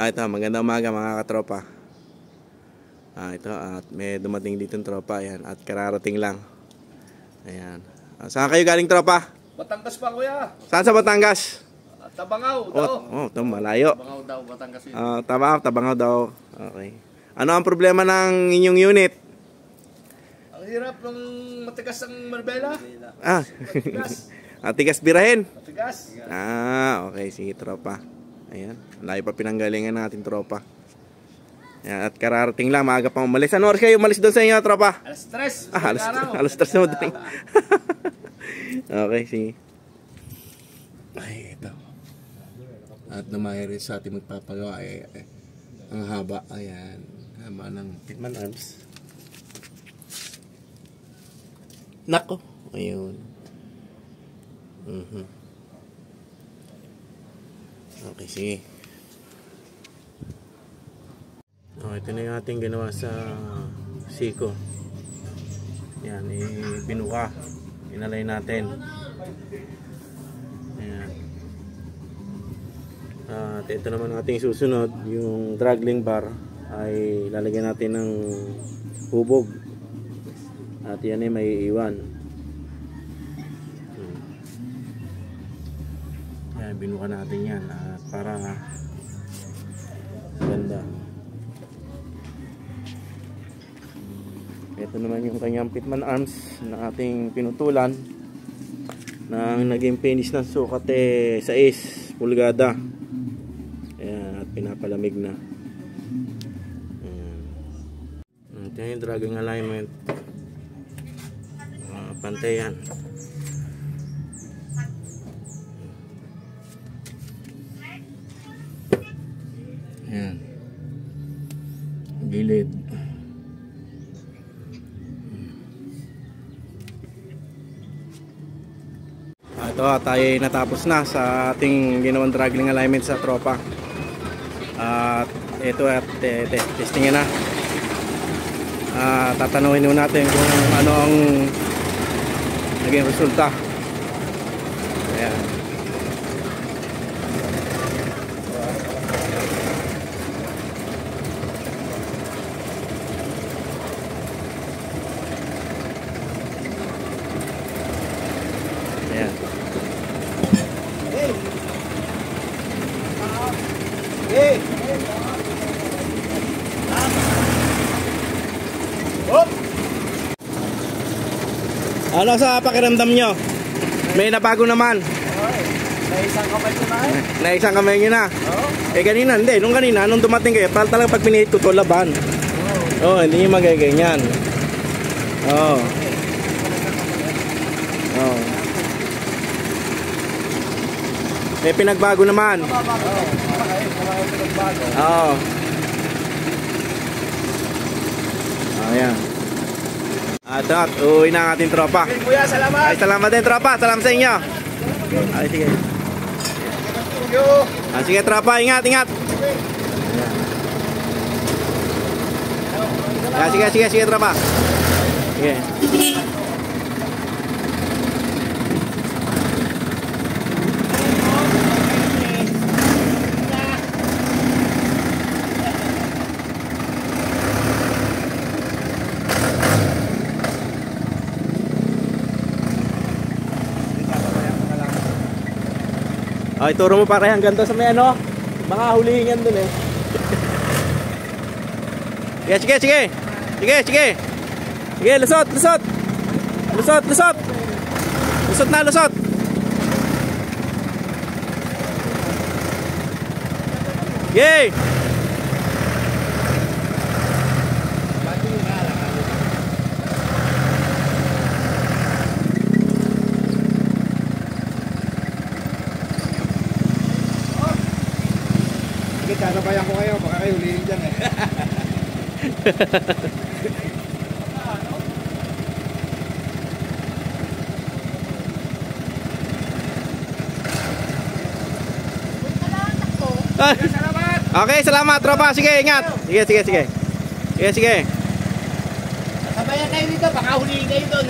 Ito, magandang umaga mga katropa. Ito, at may dumating dito ng tropa. Ayan, at kararating lang. Ayan. Saan kayo galing, tropa? Batangas pa, kuya. Saan sa Batangas? Tabangaw daw. Ito, malayo. Tabangaw daw, Batangas yun. Tabangaw daw. Okay. Ano ang problema ng inyong unit? Ang hirap ng matigas ang marbela. Matigas. Tigas birahin? Matigas. Okay. Sige, tropa. Ayan. Layo pa pinanggalingan ng ating tropa. Ayan, at kararating lang. Maaga pang umalis. Ano oras kayo umalis doon sa inyo, tropa? Alas 3. Alas 3 na madaling. Okay, sige. Ay, ito. At namahiri sa ating magpapagawa ang haba. Ayan. Haba ng Pitman Arms. Nako. Ayun. Okay, sige. Ito na yung ating ginawa sa siko. Yan, binuka. Inalay natin. Ayan. At ito naman ating susunod, yung draggling bar ay lalagyan natin ng hubog. At yan ay may iwan. Ayan, binuka natin yan at para ganda. Ito naman yung kanyang Pitman Arms na ating pinutulan na naging finish ng sukat 6 pulgada. Ayan, at pinapalamig na. Ito yung dragging alignment. Pantay yan. Ayan. Gilid. Ito, tayo natapos na sa ating ginawang dragging alignment sa tropa. At ito at testingin na. Tatanungin nyo natin kung ano ang naging resulta. Ayan. Ayan. Ano sa pakiramdam nyo? May nabago naman. Naisang kamay ko na Naisang kamay nyo na. Kanina hindi. Nung kanina, nung dumating kayo, talagang pag pinihit ko to laban. Hindi nyo magaganyan. May pinagbago naman. Ayan. At uwi na ang ating tropa. Kuya, salamat. Ay, salamat din tropa. Salamat sa inyo. Ay, sige. Sige tropa, ingat. Sige tropa. Sige. Ituro mo para hanggang doon sa may mga hulihingan doon Sige, lusot. Lusot na. Yay! Sasabayan ko kayo, baka kayo hulihin dyan Salamat! Okay, salamat tropa. Sige, ingat. Sige. Sasabayan kayo dito, baka hulihin kayo doon